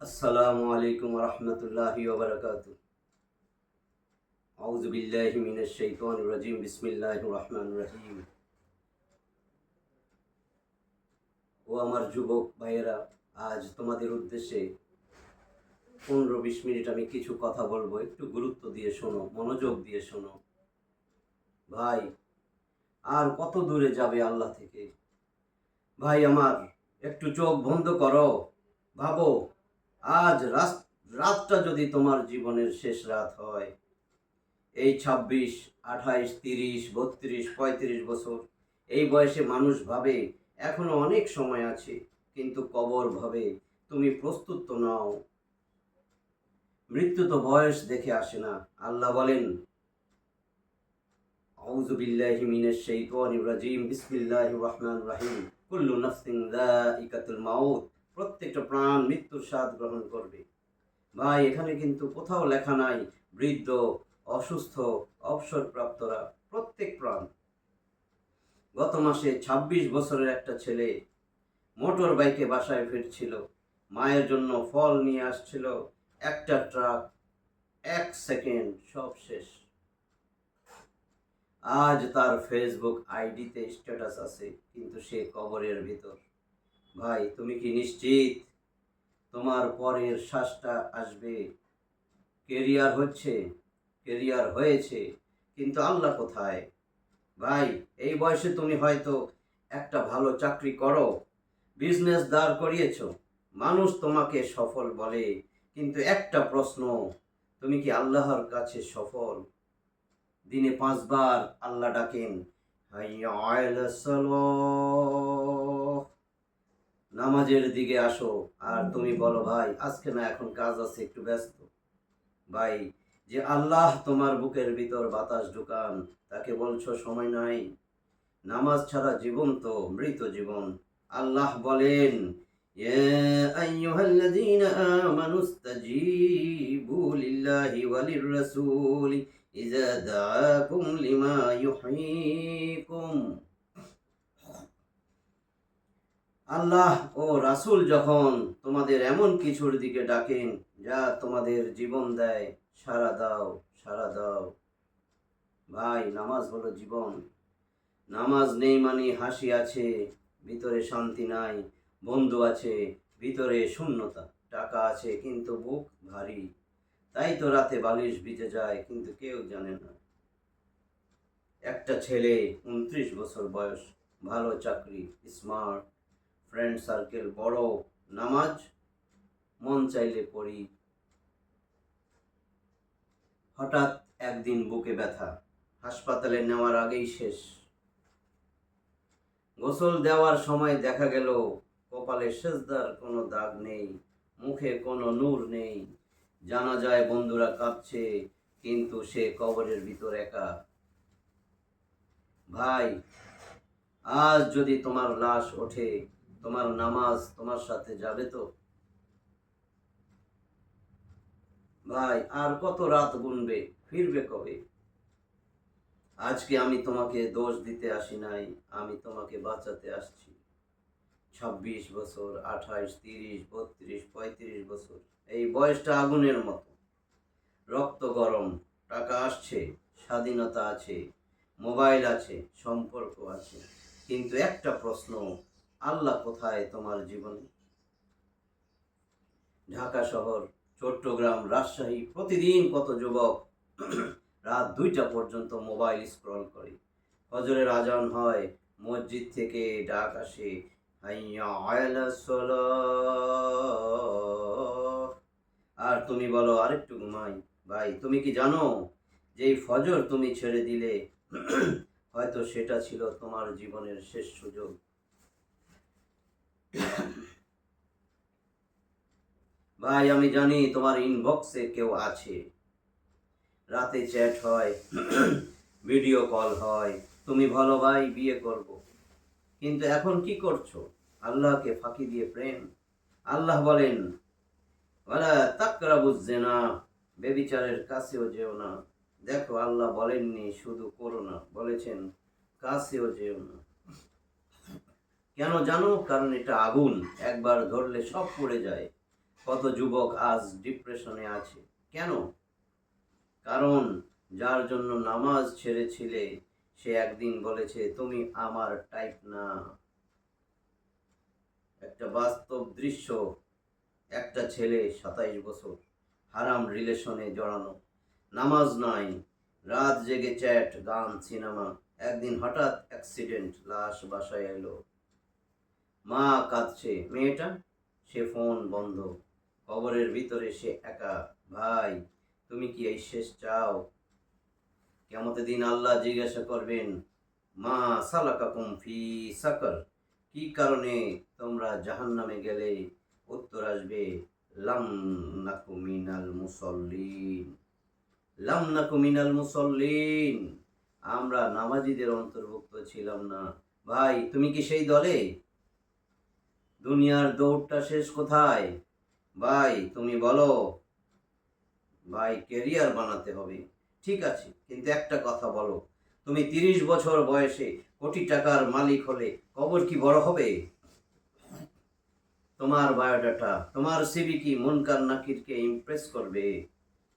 আসসালামু আলাইকুম রহমতুল্লাহি ওয়া বারাকাতুহু। আউযু বিল্লাহি মিনাশ শাইতানির রাজিম। বিসমিল্লাহির রহমানির রহিম। ও আমার যুবক ভাইয়েরা, আজ তোমাদের উদ্দেশ্যে 15-20 মিনিট আমি কিছু কথা বলবো। একটু গুরুত্ব দিয়ে শোনো, মনোযোগ দিয়ে শোনো। ভাই, আর কত দূরে যাবে আল্লাহ থেকে? ভাই আমার, একটু চোখ বন্ধ করো, ভাবো, আজ রাতটা যদি তোমার জীবনের শেষ রাত হয়, এই 26, 28, 30, 32, 35 বছর এই বয়সে মানুষ ভাবে এখনো অনেক সময় আছে, কিন্তু কবর ভাবে তুমি প্রস্তুত তো নাও। মৃত্যু তো বয়স দেখে আসে না। আল্লাহ বলেন, আউযু বিল্লাহি মিনাশ শাইতানির রাজিম। বিসমিল্লাহির রহমানির রহিম। কুল্লু নাফসিন যায়িকাতুল মাউত। প্রত্যেকটা প্রাণ মৃত্যুর স্বাদ গ্রহণ করবে। ভাই, এখানে কিন্তু কোথাও লেখা নাই বৃদ্ধ, অসুস্থ, অবসরপ্রাপ্তরা। প্রত্যেক প্রাণ। গত মাসে 26 বছরের একটা ছেলে মোটর বাইকে বাসায় ফিরছিল, মায়ের জন্য ফল নিয়ে আসছিল, একটা ট্রাক, 1 সেকেন্ড সব শেষ। আজ তার ফেসবুক আইডিতে স্ট্যাটাস আছে, কিন্তু সে কবরের ভিতর। ভাই, তুমি কি নিশ্চিত তোমার পরের শ্বাসটা আসবে? কেরিয়ার হয়েছে, কিন্তু আল্লাহ কোথায়? ভাই, এই বয়সে তুমি হয়তো একটা ভালো চাকরি করো, বিজনেস দাঁড় করিয়েছো, মানুষ তোমাকে সফল বলে, কিন্তু একটা প্রশ্ন, তুমি কি আল্লাহর কাছে সফল? দিনে 5 বার আল্লাহ ডাকেন, হাইয়া আলাস সালাহ, নামাজের দিকে আসো, আর তুমি বলো ভাই আজকে না, এখন কাজ আছে, একটু ব্যস্ত। ভাই, যে আল্লাহ তোমার বুকের ভিতর বাতাস ঢুকান, তাকে বলছো সময় নাই? নামাজ ছাড়া জীবন তো মৃত জীবন। আল্লাহ বলেন, ইয়া আইয়ুহাল্লাযীনা আমানুস্তাজীবু লিল্লাহি ওয়ালির রাসূলি ইযা দাআকুম লিমা ইউহয়িকুম। আল্লাহ ও রাসূল যখন তোমাদের এমন কিছুর দিকে ডাকেন যা তোমাদের জীবন দেয়, সাড়া দাও, সাড়া দাও। ভাই, নামাজ হলো জীবন। নামাজ নেই মানে হাসি আছে, ভিতরে শান্তি নাই। বন্ধু আছে, ভিতরে শূন্যতা। টাকা আছে, কিন্তু বুক ভারী। তাই তো রাতে বালিশ ভিজে যায়, কিন্তু কেউ জানে না। একটা ছেলে, 29 বছর বয়স, ভালো চাকরি, স্মার্ট, ফ্রেন্ড সার্কেল বড়, নামাজ মন চাইলে পড়ি। হঠাৎ একদিন বুকে ব্যথা, হাসপাতালে নেওয়ার আগেই শেষ। গোসল দেওয়ার সময় দেখা গেল কপালে সেজদার কোনো দাগ নেই, মুখে কোনো নূর নেই। জানা যায় বন্ধুরা কাঁদছে, কিন্তু সে কবরের ভিতর একা। ভাই, আজ যদি তোমার লাশ ওঠে, তোমার নামাজ তোমার সাথে যাবে তো? ভাই, আর কত রাত গুনবে, ফিরবে কবে? আজকে আমি তোমাকে দোষ দিতে আসি নাই, আমি তোমাকে বাঁচাতে আসছি। 26 বছর, 28, 30, 32, 35 বছর, এই বয়সটা আগুনের মতো। রক্ত গরম, টাকা আসছে, স্বাধীনতা আছে, মোবাইল আছে, সম্পর্ক আছে, কিন্তু একটা প্রশ্ন, আল্লাহ কোথায় তোমার জীবনে? ঢাকা শহর, চট্টগ্রাম, রাজশাহী, প্রতিদিন কত যুবক রাত 2টা পর্যন্ত মোবাইল স্ক্রল করে। ফজরের আজান হয়, মসজিদ থেকে ডাক আসে, হাইয়া আলাস সালাহ, আর তুমি বলো আরেকটু ঘুমাই। ভাই, তুমি কি জানো যে এই ফজর তুমি ছেড়ে দিলে হয়তো সেটা ছিল তোমার জীবনের শেষ সুযোগ। ভাই, আমি জানি তোমার ইনবক্সে কেউ আছে, রাতে চ্যাট হয়, ভিডিও কল হয়, তুমি বলো ভাই বিয়ে করব, কিন্তু এখন কি করছো? আল্লাহকে ফাঁকি দিয়ে প্রেম। আল্লাহ বলেন, ওয়ালা তাকরাবুজ জিনা, বেবিচারের কাছেও যেও না। দেখো, আল্লাহ বলেননি শুধু করো না, বলেছেন কাছেও যেও না। কেন জানো? কারণ এটা আগুন, একবার ধরলে সব পড়ে যায়। কত যুবক আজ ডিপ্রেশনে আছে। কেন? কারণ যার জন্য নামাজ ছেড়েছিলে সে একদিন বলেছে তুমি আমার টাইপ না। একটা বাস্তব দৃশ্য, একটা ছেলে 27 বছর হারাম রিলেশনে জড়ানো, নামাজ নাই, রাত জেগে চ্যাট, গান, সিনেমা। একদিন হঠাৎ অ্যাক্সিডেন্ট, লাশ বাসায় এলো। মা কাঁদছে, মেয়েটা? সে ফোন বন্ধ। কবরের ভিতরে সে একা। ভাই, তুমি কি এই শেষ চাও? কিয়ামতের দিন আল্লাহ জিজ্ঞাসা করবেন, মা সালাকাকুম ফি সাকর, কি কারণে তোমরা জাহান্নামে গেলে? উত্তর আসবে, লাম নাকু মিনাল মুসল্লিন। লাম নাকু মিনাল মুসল্লিন, আমরা নামাজীদের অন্তর্ভুক্ত ছিলাম না। ভাই, তুমি কি সেই দলে? দুনিয়ার দৌড়টা শেষ কোথায়? ভাই তুমি বলো। ভাই, ক্যারিয়ার বানাতে হবে, ঠিক আছে, কিন্তু একটা কথা বলো, তুমি 30 বছর বয়সে কোটি টাকার মালিক হলে কবর কি বড় হবে? তোমার বায়োডাটা, তোমার সিভি কি মুনকার নাকিরকে ইমপ্রেস করবে?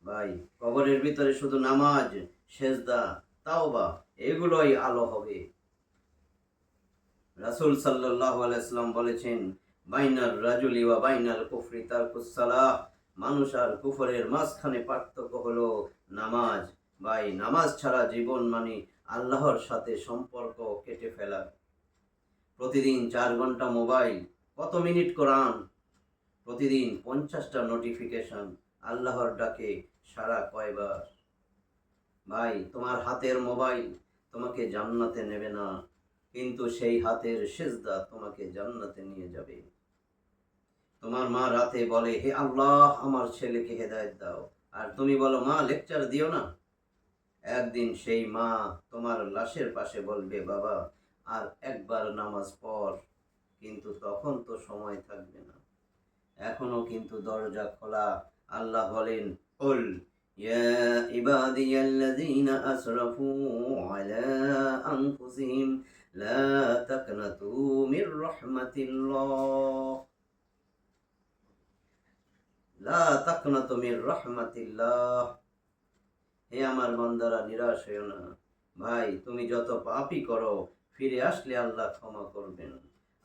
ভাই, কবরের ভিতরে শুধু নামাজ, সেজদা, তাওবা, এগুলোই আলো হবে। রাসূল সাল্লাল্লাহু আলাইহি ওয়াসাল্লাম বলেছেন, বাইনাল রাজুলি ওয়া বাইনাল কুফরি তারকুস সালাহ, মানুষ আর কুফরের মাঝখানে পার্থক্য হলো নামাজ। ভাই, নামাজ ছাড়া জীবন মানে আল্লাহর সাথে সম্পর্ক কেটে ফেলা। প্রতিদিন 4 ঘন্টা মোবাইল, কত মিনিট কোরআন, প্রতিদিন 50টা নোটিফিকেশন, আল্লাহর ডাকে সারা কয়বার? ভাই, তোমার হাতের মোবাইল তোমাকে জান্নাতে নেবে না, কিন্তু সেই হাতের সেজদা তোমাকে জান্নাতে নিয়ে যাবে। তোমার মা রাতে বলে, হে আল্লাহ আমার ছেলেকে হেদায়েত দাও, আর তুমি বলো, মা লেকচার দিও না। একদিন সেই মা তোমার লাশের পাশে বলবে, বাবা আর একবার নামাজ পড়, কিন্তু তখন তো সময় থাকবে না। এখনো কিন্তু দরজা খোলা। আল্লাহ বলেন, কুল ইয়া ইবাদিয়াল্লাযীনা আসরাফু আলা আনফুসিহিম লা তাকনাতু মির রাহমাতিল্লাহ, লা তাকনাতু মির রাহমাতিল্লাহ। হে আমার বান্দারা, নিরাশ হইও না। ভাই, তুমি যত পাপই করো, ফিরে আসলে আল্লাহ ক্ষমা করবেন।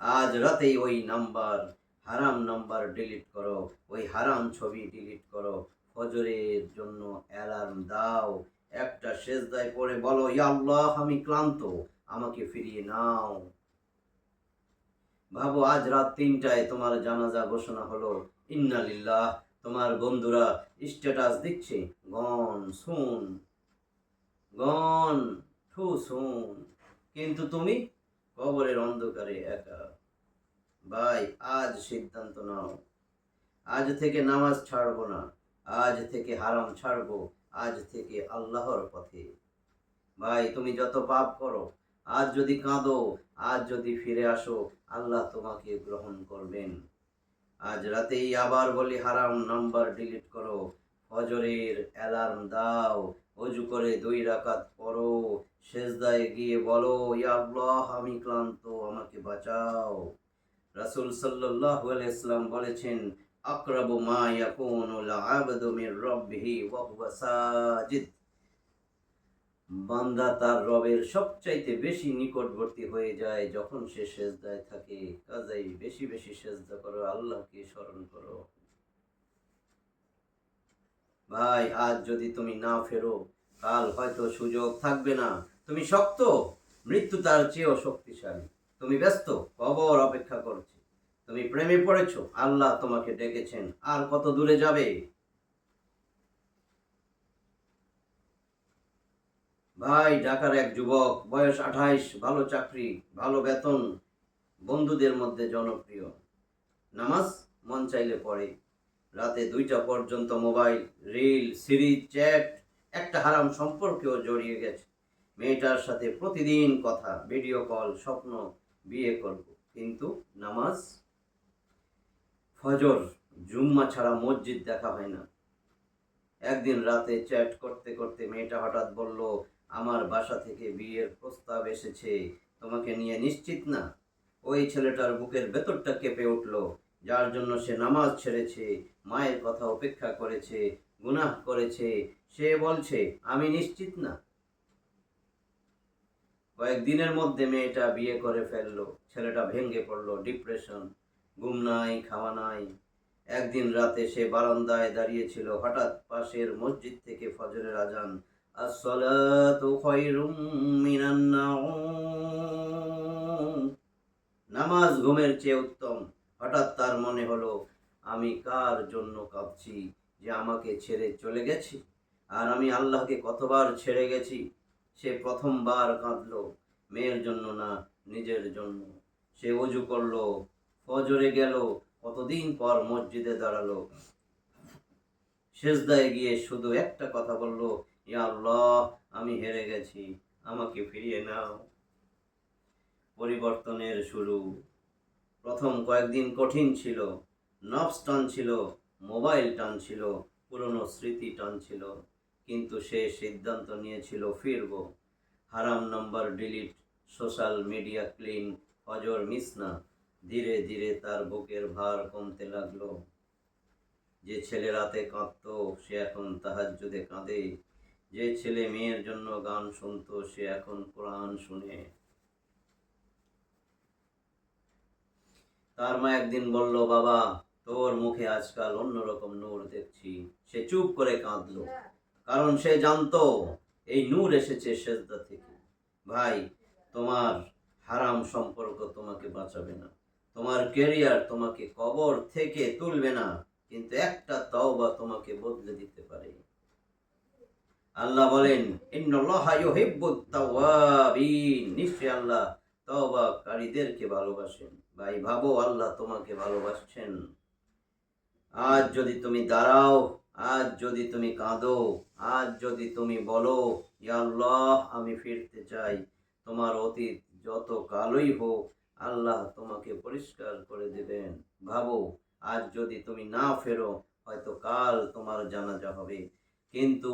আজ রাতেই ওই নাম্বার, হারাম নাম্বার ডিলিট করো, ওই হারাম ছবি ডিলিট করো। ফজরের জন্য অ্যালার্ম দাও। একটা সেজদায় পড়ে বলো, ইয়া আল্লাহ আমি ক্লান্ত, আমাকে ফিরিয়ে নাও। ভাবো, আজ রাত 3টায় তোমার জানাজা ঘোষণা হলো, ইন্না লিল্লাহ। তোমার বন্ধুরা স্ট্যাটাস দিচ্ছে, গন সুন, গন টু সুন, কিন্তু তুমি কবরের অন্ধকারে একা। ভাই, আজ সিদ্ধান্ত নাও, আজ থেকে নামাজ ছাড়বো না, আজ থেকে হারাম ছাড়বো, আজ থেকে আল্লাহর পথে। ভাই, তুমি যত পাপ করো, আজ যদি কাঁদো, আজ যদি ফিরে আসো, আল্লাহ তোমাকে গ্রহণ করবেন। আজ রাতেই আবার বলি, হারাম নাম্বার ডিলিট করো, ফজরের অ্যালার্ম দাও, অজু করে 2 রাকাত পড়ো, সেজদায় গিয়ে বলো, ইয়া আল্লাহ আমি ক্লান্ত, আমাকে বাঁচাও। রাসূল সাল্লাল্লাহু আলাইহি ওয়াসাল্লাম বলেছেন, আকরাবু মা ইয়াকুনুল আবদু মির রাব্বিহি ওয়া হুয়া সাজিদ, বান্দা তার রবের সবচাইতে বেশি নিকটবর্তী হয়ে যায় যখন সে সেজদায় থাকে। কাজেই বেশি বেশি সেজদা করো, আল্লাহকে স্মরণ করো। ভাই, আজ যদি তুমি না ফেরো, কাল হয়তো সুযোগ থাকবে না। তুমি শক্ত, মৃত্যু তার চেয়েও শক্তিশালী। তুমি ব্যস্ত, কবর অপেক্ষা করছে। তুমি প্রেমে পড়েছো, আল্লাহ তোমাকে ডেকেছেন, আর কত দূরে যাবে? ভাই, ঢাকার এক যুবক, বয়স 28, ভালো চাকরি, ভালো বেতন, বন্ধুদের মধ্যে জনপ্রিয়। নামাজ মন চাইলে পড়ে, রাতে 2টা পর্যন্ত মোবাইল, রিল, সিরিজ, চ্যাট, একটা হারাম সম্পর্কেও জড়িয়ে গেছে। মেয়েটার সাথে প্রতিদিন কথা, ভিডিও কল, স্বপ্ন বিয়ে করব, কিন্তু নামাজ, ফজর, জুম্মা ছাড়া মসজিদ দেখা হয় না। একদিন রাতে চ্যাট করতে করতে মেয়েটা হঠাৎ বলল, আমার বাসা থেকে বিয়ের প্রস্তাব এসেছে, তোমাকে নিয়ে নিশ্চিত না? ওই ছেলেটার বুকের ভেতরটা কেঁপে উঠল। যার জন্য সে নামাজ ছেড়েছে, মায়ের কথা উপেক্ষা করেছে, গুনাহ করেছে, সে বলছে আমি নিশ্চিত না। কয়েকদিনের মধ্যে মেয়েটা বিয়ে করে ফেললো, ছেলেটা ভেঙে পড়লো, ডিপ্রেশন, ঘুম নাই, খাওয়া নাই। একদিন রাতে সে বারান্দায় দাঁড়িয়েছিল, হঠাৎ পাশের মসজিদ থেকে ফজরের আজান, আসসালাতু খায়রুম মিনান নাওম, নামাজ ঘুমের চেয়ে উত্তম। হঠাৎ তার মনে হলো, আমি কার জন্য কাঁদছি, যে আমাকে ছেড়ে চলে গেছি, আর আমি আল্লাহকে কতবার ছেড়ে গেছি। সে প্রথমবার কাঁদলো, মেয়ের জন্য না, নিজের জন্য। সে ওযু করলো, ফজরে গেল, কতদিন পর মসজিদে দাঁড়ালো, সেজদায় গিয়ে শুধু একটা কথা বলল, ইয়া আল্লাহ, আমি হেরে গেছি, আমাকে ফিরিয়ে নাও। পরিবর্তনের শুরু। প্রথম কয়েকদিন কঠিন ছিল, নফস টানছিল, মোবাইল টানছিল, পুরনো স্মৃতি টানছিল, কিন্তু সে সিদ্ধান্ত নিয়েছিল ফিরব। হারাম number delete, social media clean, ফজর মিস না। ধীরে ধীরে তার বুকের ভার কমতে লাগলো। যে ছেলে রাতে কাঁদতো, সে এখন তাহাজ্জুদে কাঁদে। যে ছেলে মেয়ের জন্য গান শুনতো, সে এখন কোরআন শুনে। তার মা একদিন বলল, বাবা, তোর মুখে আজকাল অন্যরকম নূর দেখছি। সে চুপ করে কাঁদলো, কারণ সে জানতো এই নূর এসেছে সেজদা থেকে। ভাই, তোমার হারাম সম্পর্ক তোমাকে বাঁচাবে না, তোমার ক্যারিয়ার তোমাকে কবর থেকে তুলবে না, কিন্তু একটা তওবা তোমাকে বদলে দিতে পারে। আল্লাহ বলেন, ইন্নাল্লাহা ইউহিব্বুত তাওয়াবিন, নিশ্চয়ই আল্লাহ তওবাকারীদেরকে ভালোবাসেন। ভাই, ভাবো আল্লাহ তোমাকে ভালোবাসছেন। আজ যদি তুমি দাঁড়াও, আজ যদি তুমি কাঁদো, আজ যদি তুমি বলো, ইয়া আল্লাহ, আমি ফিরতে চাই, তোমার অতীত যত কালোই হোক, আল্লাহ তোমাকে পরিষ্কার করে দেবেন। ভাবো, আজ যদি তুমি না ফেরো, হয়তো কাল তোমার জানাজা হবে, কিন্তু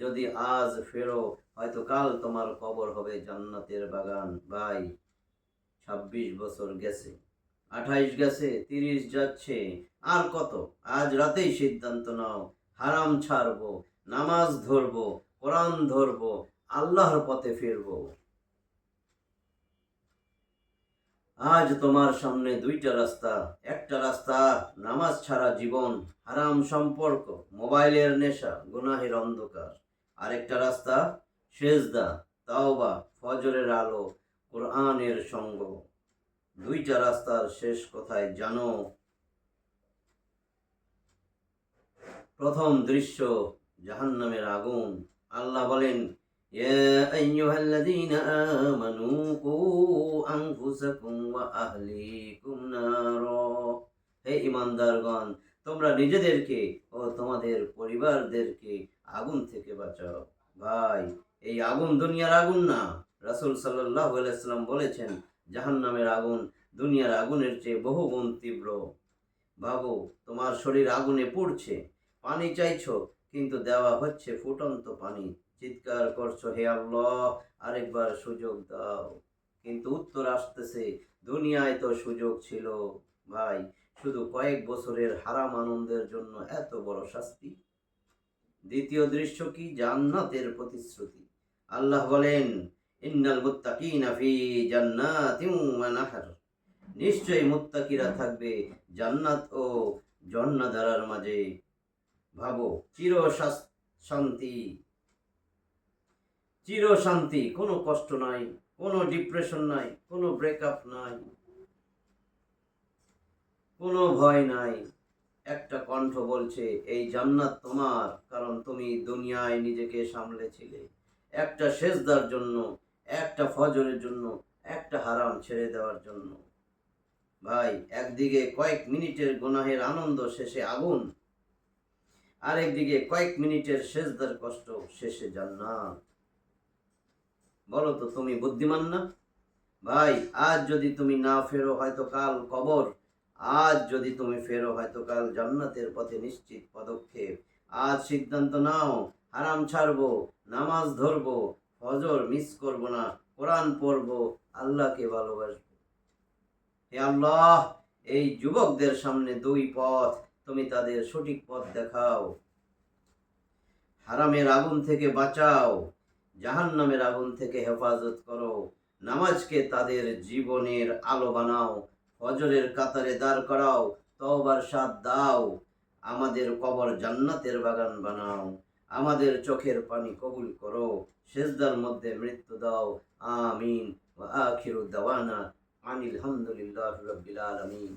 যদি আজ ফেরো, হয়তো কাল তোমার কবর হবে জান্নাতের বাগান। ভাই, 26 বছর গেছে, 28 গেছে, 30 যাচ্ছে, আর কত? আজ রাতেই সিদ্ধান্ত নাও, হারাম ছাড়বো, নামাজ ধরবো, কোরআন ধরবো, আল্লাহর পথে ফিরবো। আজ তোমার সামনে দুইটা রাস্তা। একটা রাস্তা নামাজ ছাড়া জীবন, হারাম সম্পর্ক, মোবাইলের নেশা, গুনাহের অন্ধকার। আরেকটা রাস্তা সেজদা, তাওবা, ফজরের আলো, কোরআনের সঙ্গ। দুইটা রাস্তার শেষ কোথায় জানো? প্রথম দৃশ্য জাহান্নামের আগুন। আল্লাহ বলেন, ইয়া আইয়ুহাল্লাযীনা আমানু কু আনফুসাকুম ওয়া আহলিকুম নারা, হে ঈমানদারগণ, তোমরা নিজেদেরকে ও তোমাদের পরিবারদেরকে আগুন থেকে বাঁচাও। ভাই, এই আগুন দুনিয়ার আগুন না। রাসূল সাল্লাল্লাহু আলাইহি ওয়াসাল্লাম বলেছেন, জাহান্নামের আগুন দুনিয়ার আগুনের চেয়ে বহুগুণ তীব্র। ভাবো, তোমার শরীর আগুনে পুড়ছে, পানি চাইছো, কিন্তু দেওয়া হচ্ছে ফুটন্ত পানি। চিৎকার করছো, হে আল্লাহ, আরেকবার সুযোগ দাও, কিন্তু উত্তর আসতেছে, দুনিয়ায় তো সুযোগ ছিল। ভাই, শুধু কয়েক বছরের হারাম আনন্দের জন্য এত বড় শাস্তি। দ্বিতীয় দৃশ্য কি? জান্নাতের প্রতিশ্রুতি। আল্লাহ বলেন, ইন্নাল মুত্তাকিনা ফি জান্নাতিন ওয়া নাহর, নিশ্চয়ই মুত্তাকিরা থাকবে জান্নাত ও ঝর্ণাধারার মাঝে। ভাবো, শান্তি, চির শান্তি, কোনো কষ্ট নাই, কোনো ডিপ্রেশন নাই, কোনো ব্রেকআপ নাই, কোনো ভয় নাই। একটা কণ্ঠ বলছে, এই জান্নাত তোমার, কারণ তুমি দুনিয়ায় নিজেকে সামলেছিলে। একটা সেজদার জন্য, একটা ফজরের জন্য, একটা হারাম ছেড়ে দেওয়ার জন্য। ভাই, একদিকে কয়েক মিনিটের গুনাহের আনন্দ, শেষে আগুন। আরেকদিকে কয়েক মিনিটের সেজদার কষ্ট, শেষে জান্নাত। বলো তো, তুমি বুদ্ধিমান না? ভাই, আজ যদি তুমি না ফেরো, হয়তো কাল কবর। আজ যদি তুমি ফেরো, হয়তো কাল জান্নাতের পথে নিশ্চিত পদক্ষেপ। আজ সিদ্ধান্ত নাও, হারাম ছাড়বো, নামাজ ধরবো, ফজর মিস করব না, কোরআন পড়বো, আল্লাহকে ভালোবাসবো। হে আল্লাহ, এই যুবকদের সামনে দুই পথ, তুমি তাদের সঠিক পথ দেখাও। হারামের আগুন থেকে বাঁচাও, জাহান্নামের আগুন থেকে হেফাজত করো। নামাজকে তাদের জীবনের আলো বানাও, ফজরের কাতারে দাঁড় করাও, তওবার স্বাদ দাও। আমাদের কবর জান্নাতের বাগান বানাও, আমাদের চোখের পানি কবুল করো, সেজদার মধ্যে মৃত্যু দাও। আমিন। ওয়া আখিরু দাওয়ানা আনিল হামদুলিল্লাহি রাব্বিল আলামিন।